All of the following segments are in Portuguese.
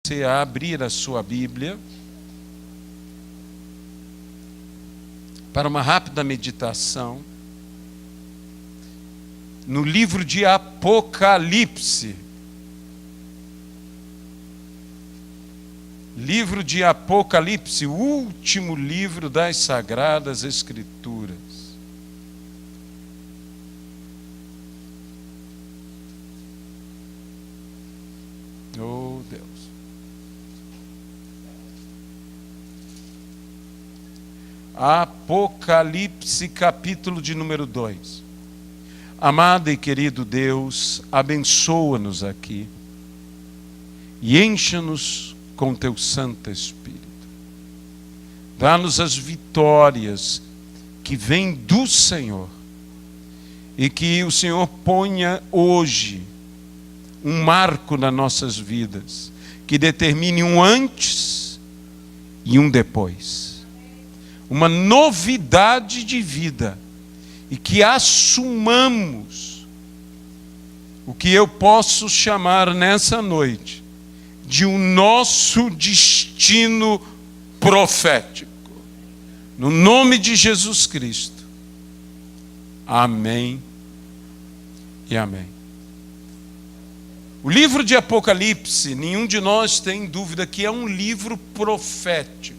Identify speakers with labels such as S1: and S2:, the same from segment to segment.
S1: você a abrir a sua Bíblia para uma rápida meditação no livro de Apocalipse. Livro de Apocalipse, o último livro das Sagradas Escrituras. Oh, Deus. Apocalipse, capítulo de número 2. Amado e querido Deus, abençoa-nos aqui e encha-nos com teu Santo Espírito. Dá-nos as vitórias que vêm do Senhor e que o Senhor ponha hoje um marco nas nossas vidas, que determine um antes e um depois. Uma novidade de vida, e que assumamos o que eu posso chamar nessa noite de um nosso destino profético. No nome de Jesus Cristo. Amém e amém. O livro de Apocalipse, nenhum de nós tem dúvida que é um livro profético.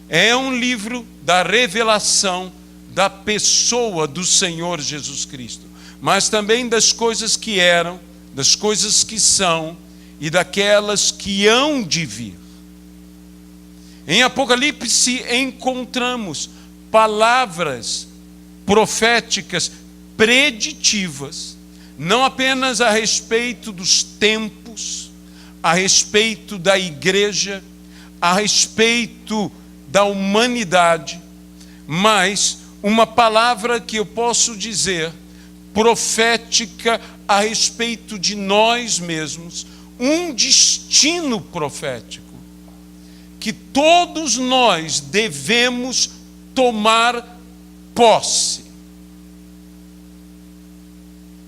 S1: É um livro da revelação da pessoa do Senhor Jesus Cristo, mas também das coisas que eram, das coisas que são e daquelas que hão de vir. Em Apocalipse encontramos palavras proféticas preditivas, não apenas a respeito dos tempos, a respeito da igreja, a respeito da humanidade, mas uma palavra que eu posso dizer profética a respeito de nós mesmos, um destino profético que todos nós devemos tomar posse.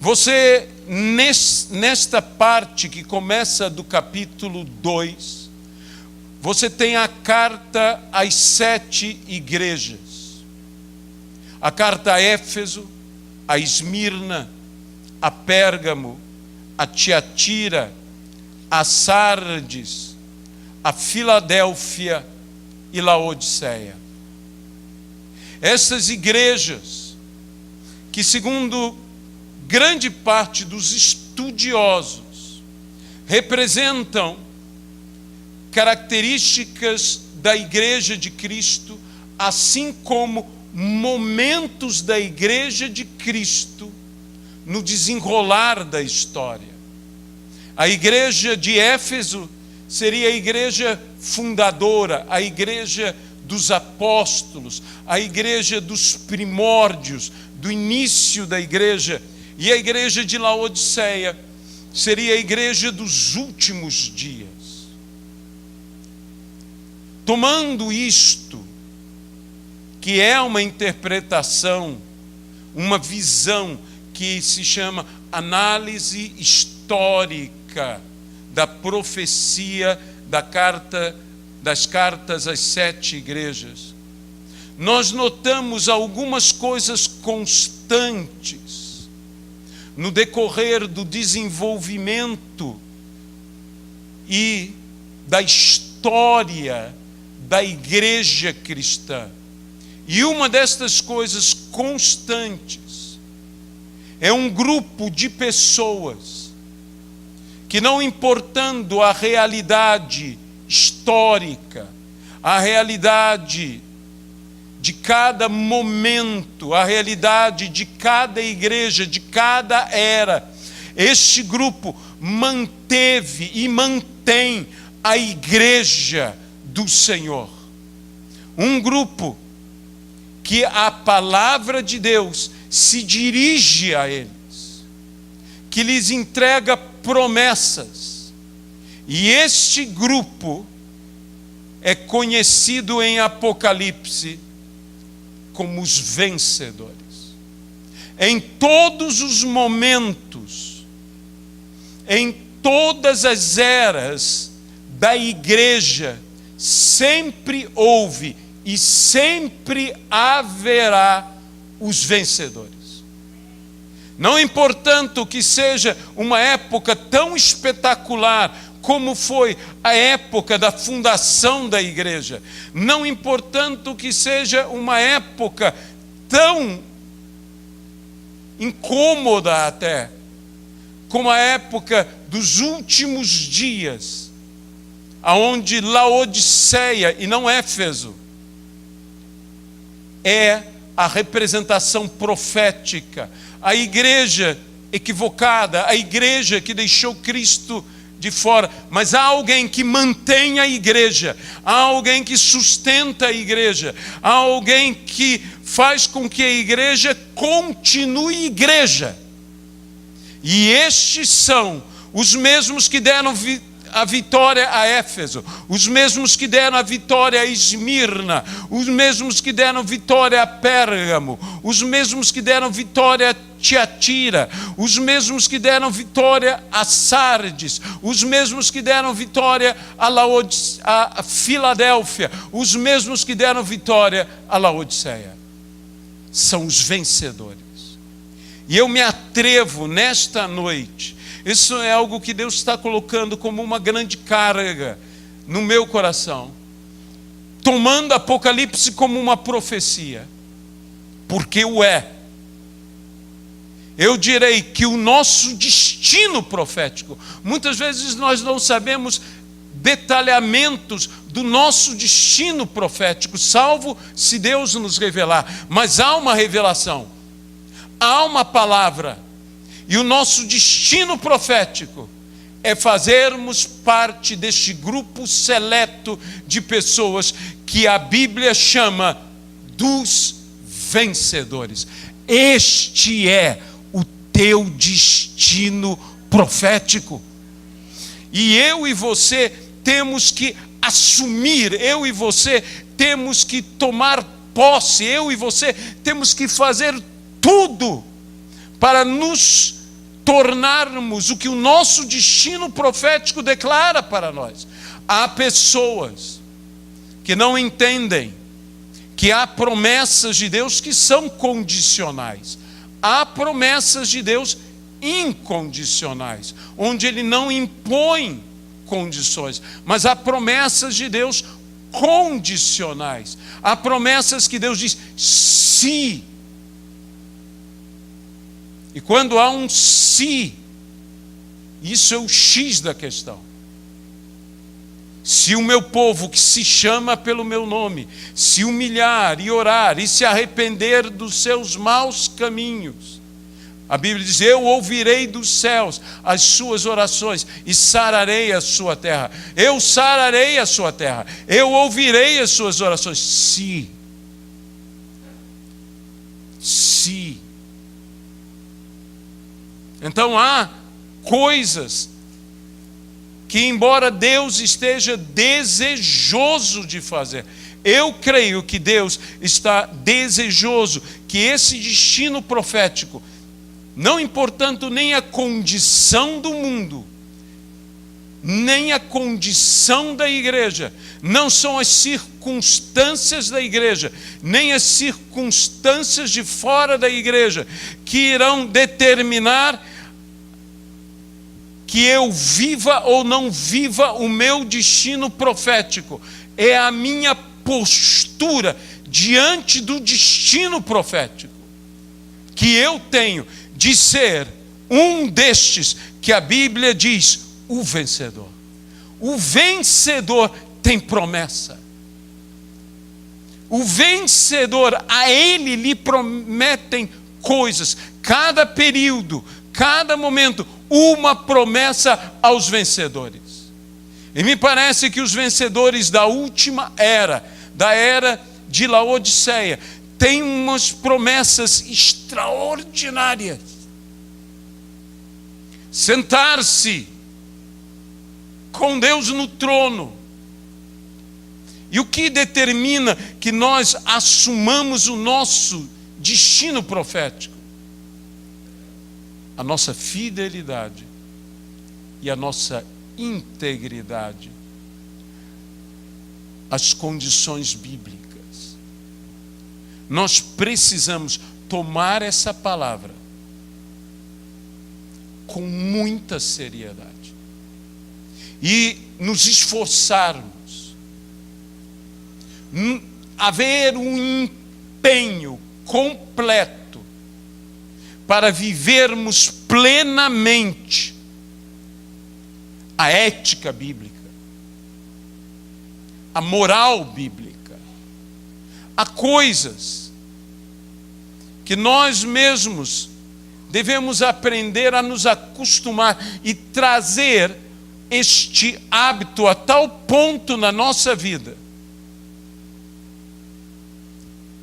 S1: Você, nesta parte que começa do capítulo 2, você tem a carta às 7 igrejas. A carta a Éfeso, a Esmirna, a Pérgamo, a Tiatira, a Sardes, a Filadélfia e Laodiceia. Essas igrejas, que segundo grande parte dos estudiosos, representam características da igreja de Cristo, assim como momentos da igreja de Cristo no desenrolar da história. A igreja de Éfeso seria a igreja fundadora, a igreja dos apóstolos, a igreja dos primórdios, do início da igreja. E a igreja de Laodiceia seria a igreja dos últimos dias. Tomando isto, que é uma interpretação, uma visão que se chama análise histórica da profecia das cartas às 7 igrejas, nós notamos algumas coisas constantes no decorrer do desenvolvimento e da história da igreja cristã. E uma destas coisas constantes é um grupo de pessoas que, não importando a realidade histórica, a realidade de cada momento, a realidade de cada igreja, de cada era, este grupo manteve e mantém a igreja do Senhor. Um grupo que a palavra de Deus se dirige a eles, que lhes entrega promessas. E este grupo é conhecido em Apocalipse como os vencedores. Em todos os momentos, em todas as eras da igreja sempre houve e sempre haverá os vencedores. Não importando que seja uma época tão espetacular como foi a época da fundação da igreja, não importando que seja uma época tão incômoda até, como a época dos últimos dias, aonde Laodiceia, e não Éfeso, é a representação profética, a igreja equivocada, a igreja que deixou Cristo de fora, mas há alguém que mantém a igreja, há alguém que sustenta a igreja, há alguém que faz com que a igreja continue igreja. E estes são os mesmos que deram a vitória a Éfeso, os mesmos que deram a vitória a Esmirna, os mesmos que deram vitória a Pérgamo, os mesmos que deram vitória a Tiatira, os mesmos que deram vitória a Sardes, os mesmos que deram vitória a Filadélfia, os mesmos que deram vitória a Laodiceia. São os vencedores. E eu me atrevo nesta noite, isso é algo que Deus está colocando como uma grande carga no meu coração, tomando Apocalipse como uma profecia, porque o é. Eu direi que o nosso destino profético, muitas vezes nós não sabemos detalhamentos do nosso destino profético, salvo se Deus nos revelar, mas há uma revelação, há uma palavra, e o nosso destino profético é fazermos parte deste grupo seleto de pessoas que a Bíblia chama dos vencedores. Este é o teu destino profético. E eu e você temos que assumir, eu e você temos que tomar posse, eu e você temos que fazer tudo para nos tornarmos o que o nosso destino profético declara para nós. Há pessoas que não entendem que há promessas de Deus que são condicionais. Há promessas de Deus incondicionais, onde Ele não impõe condições, mas há promessas de Deus condicionais. Há promessas que Deus diz se. E quando há um se, isso é o X da questão. Se o meu povo, que se chama pelo meu nome, se humilhar e orar e se arrepender dos seus maus caminhos, a Bíblia diz, eu ouvirei dos céus as suas orações e sararei a sua terra. Eu sararei a sua terra. Eu ouvirei as suas orações. Se. Então há coisas que, embora Deus esteja desejoso de fazer, eu creio que Deus está desejoso que esse destino profético, não importando nem a condição do mundo, nem a condição da igreja, não são as circunstâncias da igreja, nem as circunstâncias de fora da igreja, que irão determinar que eu viva ou não viva o meu destino profético. É a minha postura diante do destino profético que eu tenho de ser um destes que a Bíblia diz o vencedor. O vencedor tem promessa. O vencedor, a ele lhe prometem coisas, cada período, cada momento, uma promessa aos vencedores. E me parece que os vencedores da última era, da era de Laodiceia, têm umas promessas extraordinárias. Sentar-se com Deus no trono. E o que determina que nós assumamos o nosso destino profético? A nossa fidelidade e a nossa integridade às condições bíblicas. Nós precisamos tomar essa palavra com muita seriedade e nos esforçarmos, haver um empenho completo para vivermos plenamente a ética bíblica, a moral bíblica. Há coisas que nós mesmos devemos aprender a nos acostumar e trazer este hábito a tal ponto na nossa vida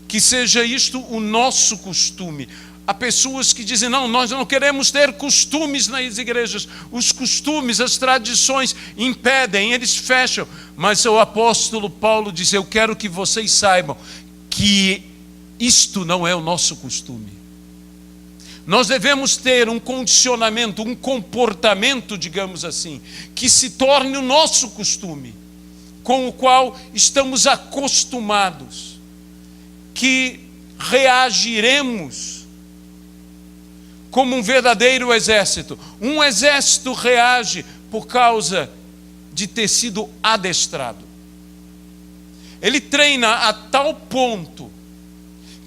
S1: que seja isto o nosso costume. Há pessoas que dizem, não, nós não queremos ter costumes nas igrejas. Os costumes, as tradições impedem, eles fecham. Mas o apóstolo Paulo diz, eu quero que vocês saibam que isto não é o nosso costume. Nós devemos ter um condicionamento, um comportamento, digamos assim, que se torne o nosso costume, com o qual estamos acostumados, que reagiremos como um verdadeiro exército. Um exército reage por causa de ter sido adestrado. Ele treina a tal ponto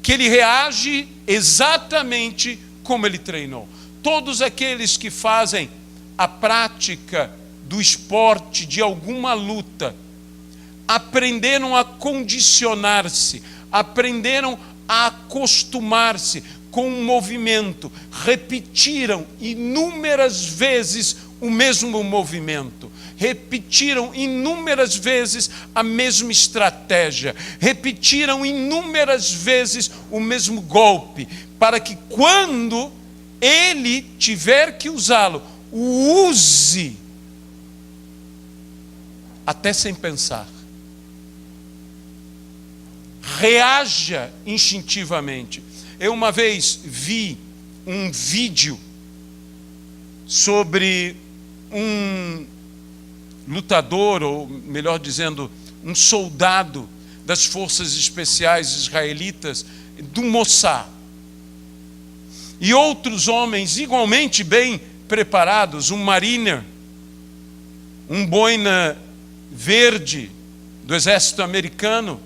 S1: que ele reage exatamente como ele treinou. Todos aqueles que fazem a prática do esporte, de alguma luta, aprenderam a condicionar-se, aprenderam a acostumar-se com um movimento, repetiram inúmeras vezes o mesmo movimento, repetiram inúmeras vezes a mesma estratégia, repetiram inúmeras vezes o mesmo golpe, para que quando ele tiver que usá-lo, o use até sem pensar. Reaja instintivamente. Eu uma vez vi um vídeo sobre um lutador, ou melhor dizendo, um soldado das forças especiais israelitas, do Mossad. E outros homens igualmente bem preparados, um mariner, um boina verde do exército americano,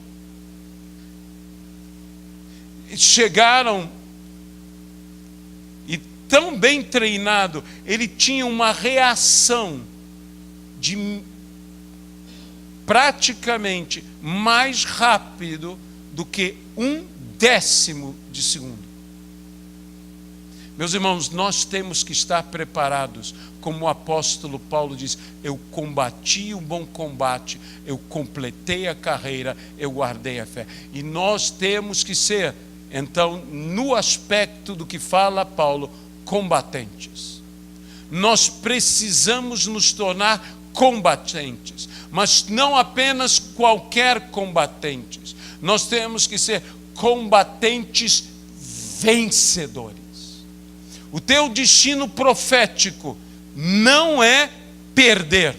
S1: chegaram e tão bem treinado, ele tinha uma reação de praticamente mais rápido do que 1/10 de segundo. Meus irmãos, nós temos que estar preparados, como o apóstolo Paulo diz, eu combati o bom combate, eu completei a carreira, eu guardei a fé. E nós temos que ser, então, no aspecto do que fala Paulo, combatentes. Nós precisamos nos tornar combatentes, mas não apenas qualquer combatentes. Nós temos que ser combatentes vencedores. O teu destino profético não é perder.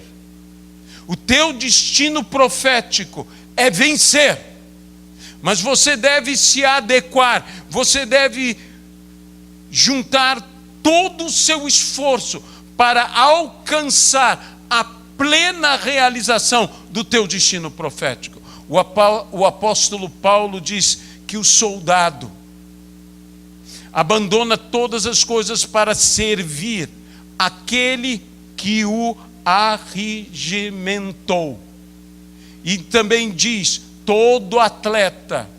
S1: O teu destino profético é vencer. Mas você deve se adequar, você deve juntar todo o seu esforço para alcançar a plena realização do teu destino profético. O apóstolo Paulo diz que o soldado abandona todas as coisas para servir aquele que o arregimentou. E também diz, todo atleta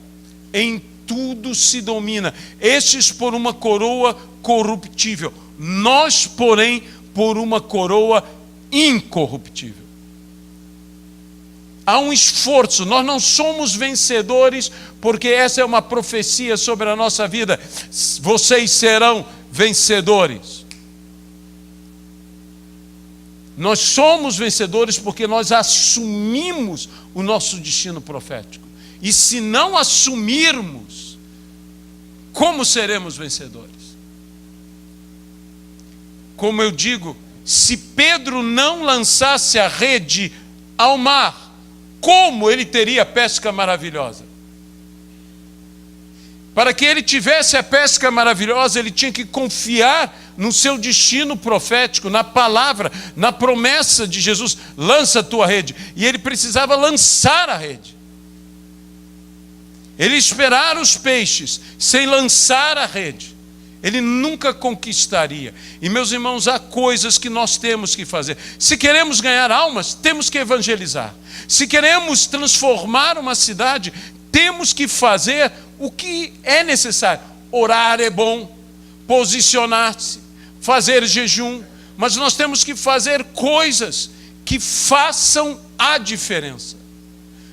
S1: em tudo se domina, estes por uma coroa corruptível, nós, porém, por uma coroa incorruptível. Há um esforço, nós não somos vencedores, porque essa é uma profecia sobre a nossa vida. Vocês serão vencedores. Nós somos vencedores porque nós assumimos o nosso destino profético. E se não assumirmos, como seremos vencedores? Como eu digo, se Pedro não lançasse a rede ao mar, como ele teria pesca maravilhosa? Para que ele tivesse a pesca maravilhosa, ele tinha que confiar no seu destino profético, na palavra, na promessa de Jesus: lança a tua rede. E ele precisava lançar a rede. Ele esperar os peixes sem lançar a rede, ele nunca conquistaria. E, meus irmãos, há coisas que nós temos que fazer. Se queremos ganhar almas, temos que evangelizar. Se queremos transformar uma cidade, temos que fazer o que é necessário. Orar é bom, posicionar-se, fazer jejum, mas nós temos que fazer coisas que façam a diferença.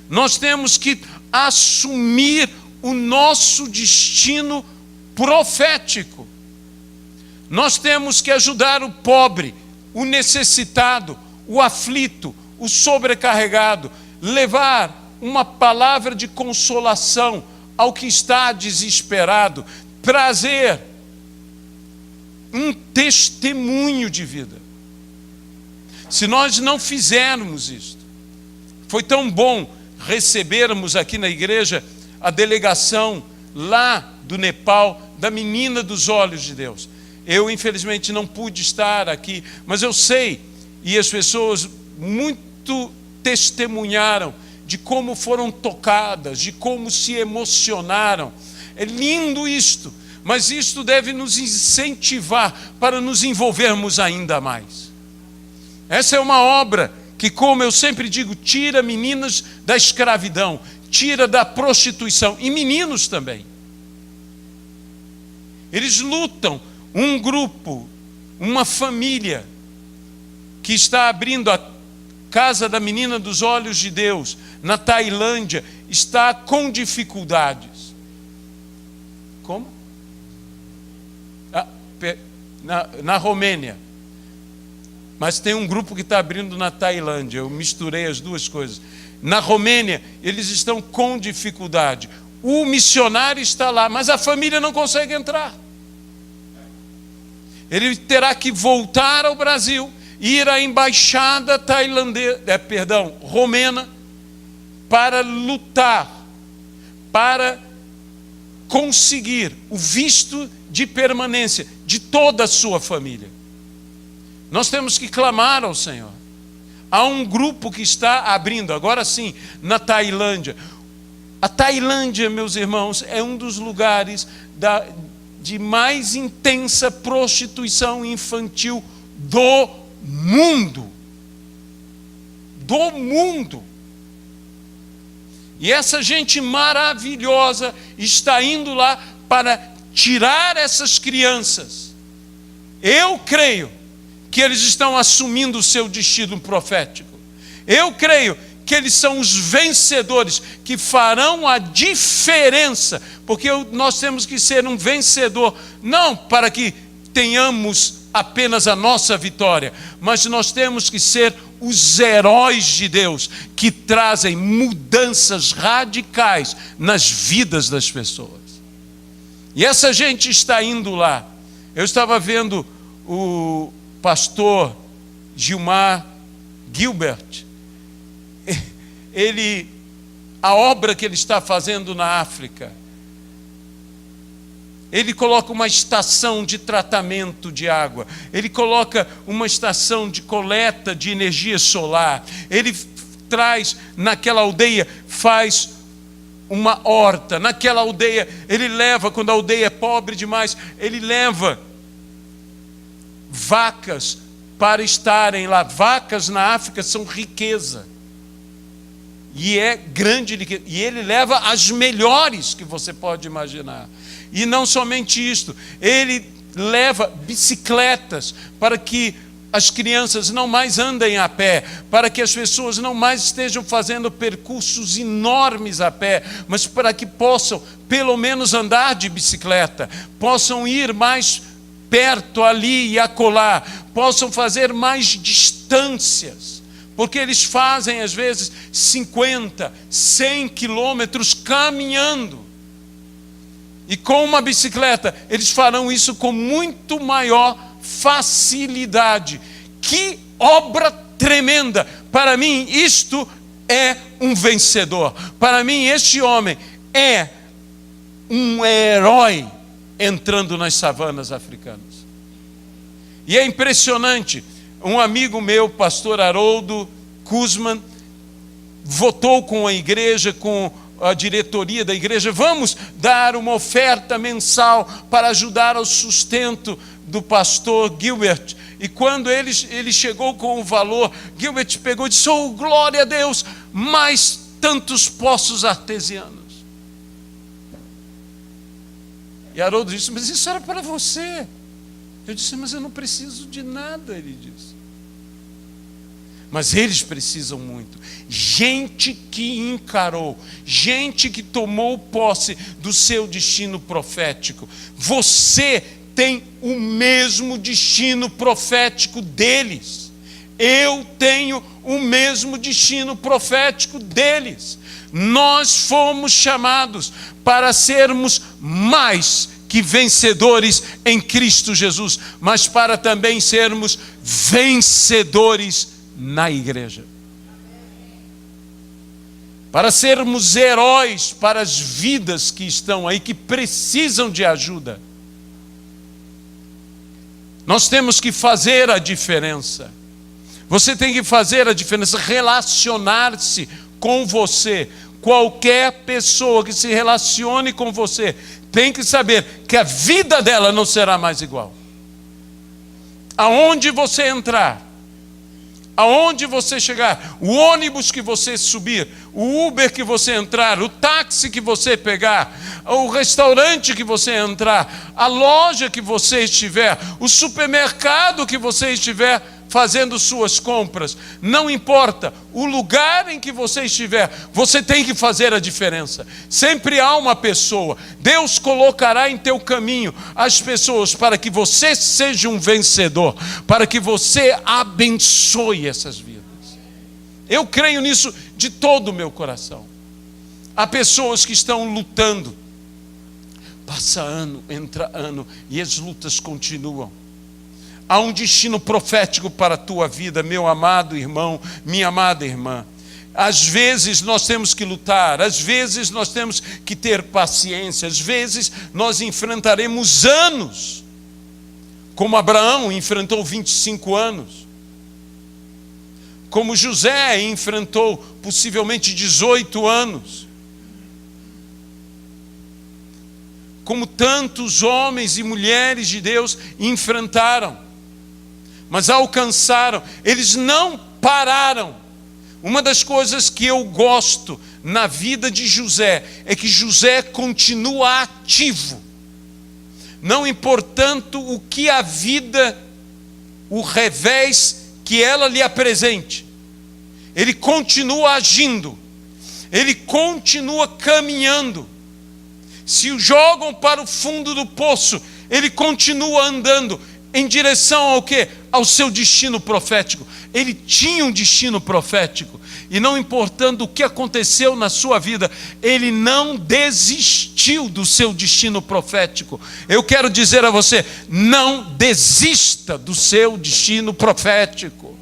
S1: Nós temos que assumir o nosso destino profético. Nós temos que ajudar o pobre, o necessitado, o aflito, o sobrecarregado, levar uma palavra de consolação ao que está desesperado, trazer um testemunho de vida. Se nós não fizermos isto, foi tão bom recebermos aqui na igreja a delegação lá do Nepal, da Menina dos Olhos de Deus. Eu, infelizmente, não pude estar aqui, mas eu sei, e as pessoas muito testemunharam de como foram tocadas, de como se emocionaram. É lindo isto, mas isto deve nos incentivar para nos envolvermos ainda mais. Essa é uma obra que, como eu sempre digo, tira meninas da escravidão, tira da prostituição, e meninos também. Eles lutam, um grupo, uma família que está abrindo a Casa da Menina dos Olhos de Deus, na Tailândia, está com dificuldades. Como? Na Romênia. Mas tem um grupo que está abrindo na Tailândia, eu misturei as duas coisas. Na Romênia, eles estão com dificuldade. O missionário está lá, mas a família não consegue entrar. Ele terá que voltar ao Brasil, ir à embaixada romena, para lutar, para conseguir o visto de permanência de toda a sua família. Nós temos que clamar ao Senhor. Há um grupo que está abrindo, agora sim, na Tailândia. A Tailândia, meus irmãos, é um dos lugares de mais intensa prostituição infantil do mundo. Do mundo. E essa gente maravilhosa está indo lá para tirar essas crianças. Eu creio que eles estão assumindo o seu destino profético. Eu creio que eles são os vencedores que farão a diferença, porque nós temos que ser um vencedor, não para que tenhamos apenas a nossa vitória, mas nós temos que ser os heróis de Deus, que trazem mudanças radicais nas vidas das pessoas. E essa gente está indo lá. Eu estava vendo o pastor Gilmar Gilbert, a obra que ele está fazendo na África. Ele coloca uma estação de tratamento de água, ele coloca uma estação de coleta de energia solar, ele traz naquela aldeia, faz uma horta, naquela aldeia, ele leva, quando a aldeia é pobre demais, ele leva vacas para estarem lá. Vacas na África são riqueza. E é grande riqueza. E ele leva as melhores que você pode imaginar. E não somente isto, ele leva bicicletas para que as crianças não mais andem a pé, para que as pessoas não mais estejam fazendo percursos enormes a pé, mas para que possam pelo menos andar de bicicleta, possam ir mais perto ali e acolá, possam fazer mais distâncias, porque eles fazem às vezes 50, 100 quilômetros caminhando, e com uma bicicleta eles farão isso com muito maior facilidade Que obra tremenda! Para mim, isto é um vencedor. Para mim, este homem é um herói entrando nas savanas africanas. E é impressionante. Um amigo meu, pastor Haroldo Kuzman, votou com a igreja, com a diretoria da igreja: vamos dar uma oferta mensal para ajudar ao sustento do pastor Gilbert. E quando ele chegou com o valor, Gilbert pegou e disse: oh, glória a Deus, mais tantos poços artesianos. E Haroldo disse: mas isso era para você. Eu disse: mas eu não preciso de nada, ele disse. Mas eles precisam muito. Gente que encarou, gente que tomou posse do seu destino profético. Você tem o mesmo destino profético deles. Eu tenho o mesmo destino profético deles. Nós fomos chamados para sermos mais que vencedores em Cristo Jesus, mas para também sermos vencedores na igreja. Para sermos heróis para as vidas que estão aí, que precisam de ajuda. Nós temos que fazer a diferença. Você tem que fazer a diferença, relacionar-se com você. Qualquer pessoa que se relacione com você tem que saber que a vida dela não será mais igual. Aonde você entrar, aonde você chegar, o ônibus que você subir, o Uber que você entrar, o táxi que você pegar, o restaurante que você entrar, a loja que você estiver, o supermercado que você estiver fazendo suas compras, não importa o lugar em que você estiver, você tem que fazer a diferença. Sempre há uma pessoa, Deus colocará em teu caminho as pessoas para que você seja um vencedor, para que você abençoe essas vidas. Eu creio nisso de todo o meu coração. Há pessoas que estão lutando, passa ano, entra ano, e as lutas continuam. Há um destino profético para a tua vida, meu amado irmão, minha amada irmã. Às vezes nós temos que lutar, às vezes nós temos que ter paciência, às vezes nós enfrentaremos anos, como Abraão enfrentou 25 anos, como José enfrentou possivelmente 18 anos, como tantos homens e mulheres de Deus enfrentaram. Mas alcançaram, eles não pararam. Uma das coisas que eu gosto na vida de José é que José continua ativo, não importando o que a vida, o revés que ela lhe apresente, ele continua agindo, ele continua caminhando. Se o jogam para o fundo do poço, ele continua andando em direção ao quê? Ao seu destino profético. Ele tinha um destino profético, e não importando o que aconteceu na sua vida, ele não desistiu do seu destino profético. Eu quero dizer a você: não desista do seu destino profético.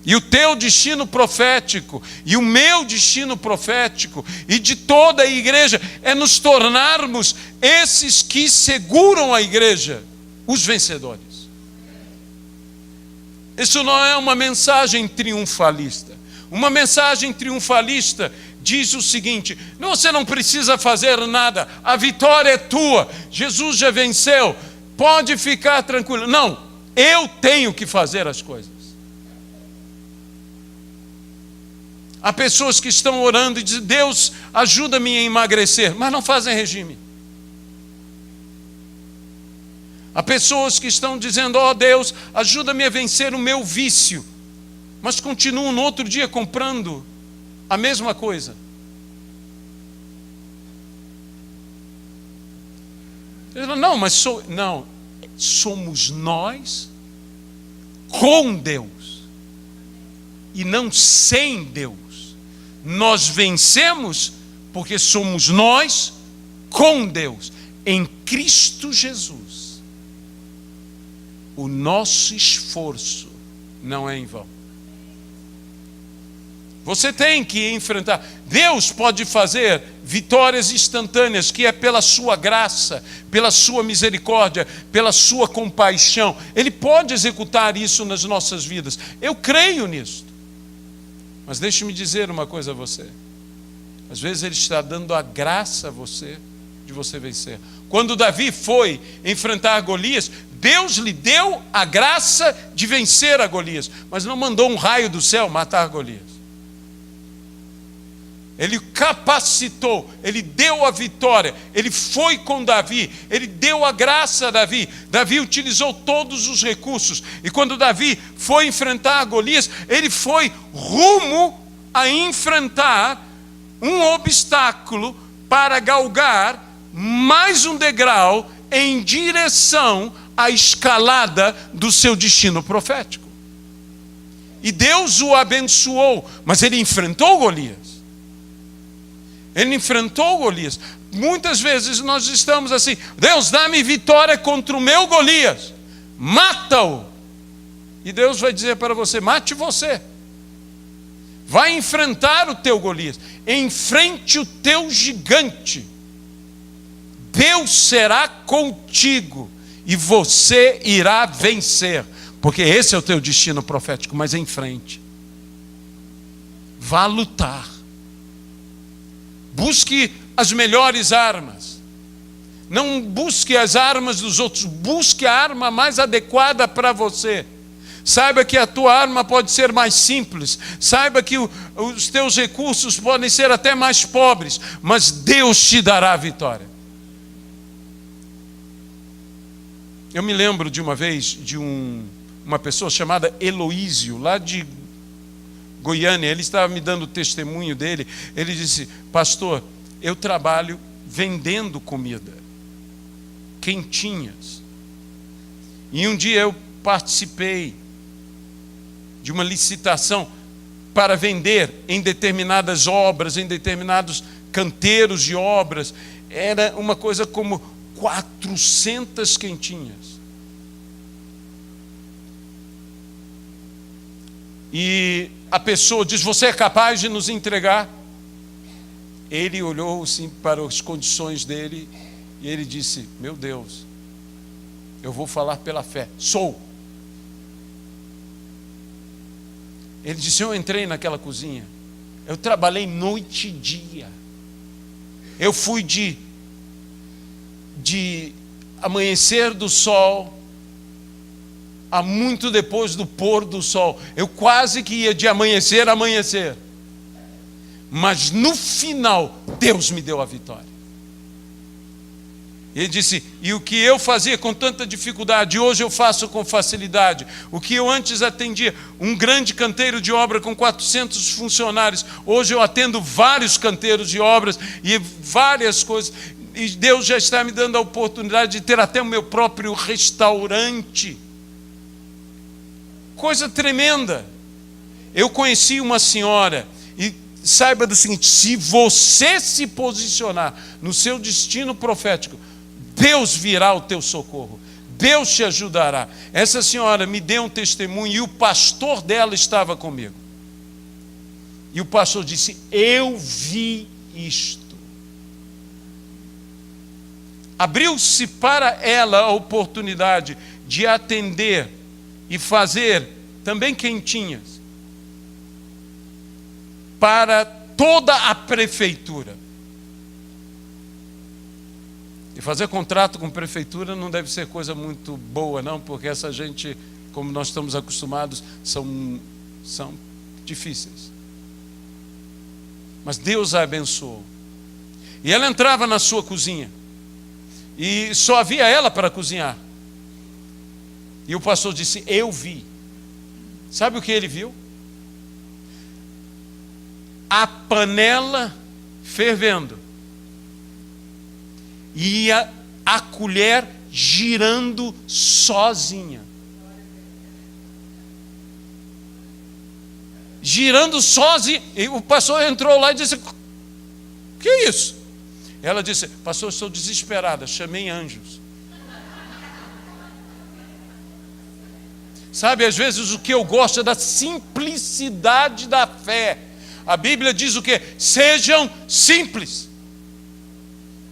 S1: E o teu destino profético, e o meu destino profético, e de toda a igreja, é nos tornarmos esses que seguram a igreja, os vencedores. Isso não é uma mensagem triunfalista. Uma mensagem triunfalista diz o seguinte: você não precisa fazer nada, a vitória é tua, Jesus já venceu, pode ficar tranquilo. Não, eu tenho que fazer as coisas. Há pessoas que estão orando e dizem: Deus, ajuda-me a emagrecer, mas não fazem regime. Há pessoas que estão dizendo: ó Deus, ajuda-me a vencer o meu vício, mas continuam no outro dia comprando a mesma coisa. Não, mas não, somos nós com Deus e não sem Deus. Nós vencemos porque somos nós com Deus em Cristo Jesus. O nosso esforço não é em vão. Você tem que enfrentar. Deus pode fazer vitórias instantâneas, que é pela sua graça, pela sua misericórdia, pela sua compaixão. Ele pode executar isso nas nossas vidas. Eu creio nisso. Mas deixe-me dizer uma coisa a você. Às vezes Ele está dando a graça a você de você vencer. Quando Davi foi enfrentar Golias, Deus lhe deu a graça de vencer a Golias, mas não mandou um raio do céu matar Golias. Ele capacitou, Ele deu a vitória, Ele foi com Davi, Ele deu a graça a Davi. Davi utilizou todos os recursos, e quando Davi foi enfrentar Golias, ele foi rumo a enfrentar um obstáculo para galgar mais um degrau em direção à escalada do seu destino profético. E Deus o abençoou, mas ele enfrentou Golias. Ele enfrentou Golias. Muitas vezes nós estamos assim: Deus, dá-me vitória contra o meu Golias, mata-o. E Deus vai dizer para você: mate você. Vai enfrentar o teu Golias, enfrente o teu gigante. Deus será contigo e você irá vencer, porque esse é o teu destino profético. Mas em frente, vá lutar. Busque as melhores armas. Não busque as armas dos outros, busque a arma mais adequada para você. Saiba que a tua arma pode ser mais simples. Saiba que os teus recursos podem ser até mais pobres, mas Deus te dará a vitória. Eu me lembro de uma vez de uma pessoa chamada Eloísio, lá de Goiânia. Ele estava me dando o testemunho dele. Ele disse: pastor, eu trabalho vendendo comida, quentinhas. E um dia eu participei de uma licitação para vender em determinadas obras, em determinados canteiros de obras. Era uma coisa como 400 quentinhas. E a pessoa diz: você é capaz de nos entregar? Ele olhou assim para as condições dele e ele disse: meu Deus, eu vou falar pela fé. Sou. Ele disse: eu entrei naquela cozinha, eu trabalhei noite e dia. Eu fui de amanhecer do sol a muito depois do pôr do sol. Eu quase que ia de amanhecer a amanhecer. Mas no final, Deus me deu a vitória. Ele disse: e o que eu fazia com tanta dificuldade, hoje eu faço com facilidade. O que eu antes atendia um grande canteiro de obra com 400 funcionários, hoje eu atendo vários canteiros de obras e várias coisas. E Deus já está me dando a oportunidade de ter até o meu próprio restaurante. Coisa tremenda. Eu conheci uma senhora, e saiba do seguinte: se você se posicionar no seu destino profético, Deus virá ao teu socorro, Deus te ajudará. Essa senhora me deu um testemunho e o pastor dela estava comigo. E o pastor disse: eu vi isto. Abriu-se para ela a oportunidade de atender e fazer também quentinhas para toda a prefeitura. E fazer contrato com prefeitura não deve ser coisa muito boa, não, porque essa gente, como nós estamos acostumados, são difíceis. Mas Deus a abençoou. E ela entrava na sua cozinha e só havia ela para cozinhar. E o pastor disse: eu vi. Sabe o que ele viu? A panela fervendo e a colher girando sozinha. Girando sozinha. E o pastor entrou lá e disse: que é isso? Ela disse: pastor, estou desesperada, chamei anjos. Sabe, às vezes o que eu gosto é da simplicidade da fé. A Bíblia diz o quê? Sejam simples.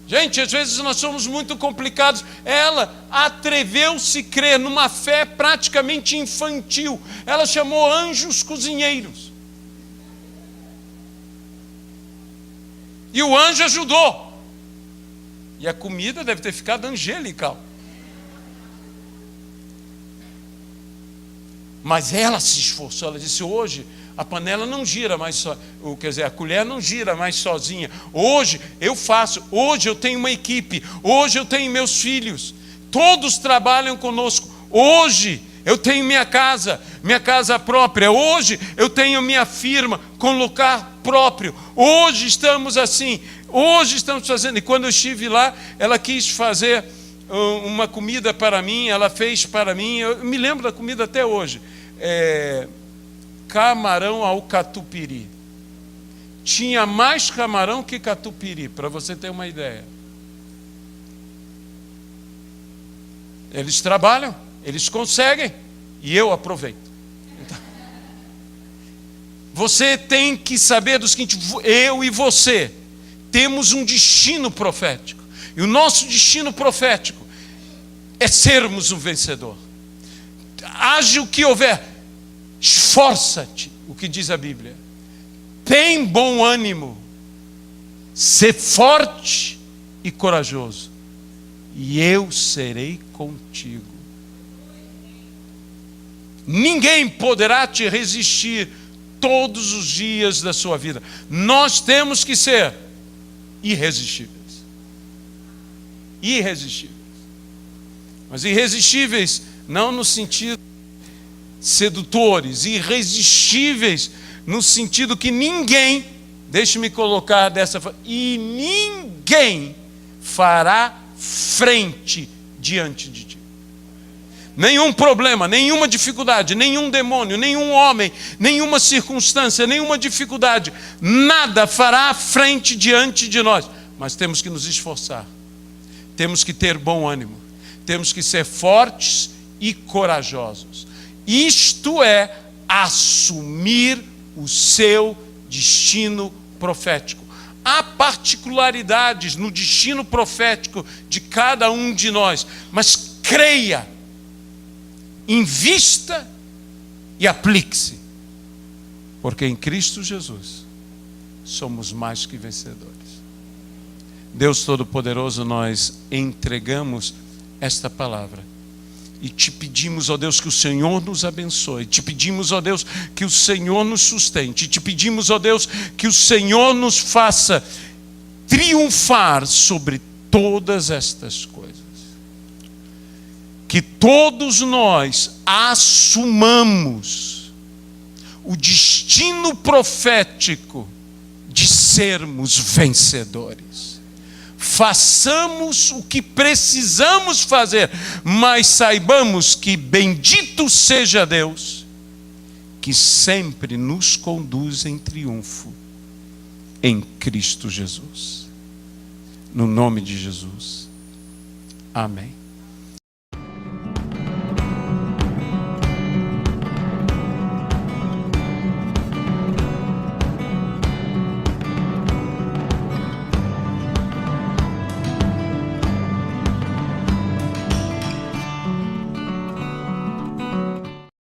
S1: Gente, às vezes nós somos muito complicados. Ela atreveu-se a crer numa fé praticamente infantil. Ela chamou anjos cozinheiros. E o anjo ajudou. E a comida deve ter ficado angelical. Mas ela se esforçou. Ela disse, hoje a panela não gira mais só, quer dizer, a colher não gira mais sozinha. Hoje eu faço, hoje eu tenho uma equipe, hoje eu tenho meus filhos, todos trabalham conosco. Hoje eu tenho minha casa própria. Hoje eu tenho minha firma com lugar próprio. Hoje estamos assim, hoje estamos fazendo. E quando eu estive lá, ela quis fazer uma comida para mim, ela fez para mim, eu me lembro da comida até hoje. Camarão ao catupiry. Tinha mais camarão que catupiry, para você ter uma ideia. Eles trabalham, eles conseguem, e eu aproveito. Então, você tem que saber do seguinte: eu e você temos um destino profético, e o nosso destino profético é sermos um vencedor. Age o que houver, esforça-te, o que diz a Bíblia. Tem bom ânimo, sê forte e corajoso, e eu serei contigo. Ninguém poderá te resistir todos os dias da sua vida. Nós temos que ser irresistíveis. Irresistíveis. Mas irresistíveis não no sentido sedutores, irresistíveis no sentido que ninguém, deixe-me colocar dessa forma, e ninguém fará frente diante de ti. Nenhum problema, nenhuma dificuldade, nenhum demônio, nenhum homem, nenhuma circunstância, nenhuma dificuldade, nada fará frente diante de nós. Mas temos que nos esforçar, temos que ter bom ânimo, temos que ser fortes e corajosos. Isto é assumir o seu destino profético. Há particularidades no destino profético de cada um de nós, mas creia, invista e aplique-se, porque em Cristo Jesus somos mais que vencedores. Deus Todo-Poderoso, nós entregamos esta palavra e te pedimos, ó Deus, que o Senhor nos abençoe. Te pedimos, ó Deus, que o Senhor nos sustente. Te pedimos, ó Deus, que o Senhor nos faça triunfar sobre todas estas coisas. Que todos nós assumamos o destino profético de sermos vencedores. Façamos o que precisamos fazer, mas saibamos que bendito seja Deus, que sempre nos conduz em triunfo em Cristo Jesus. No nome de Jesus. Amém.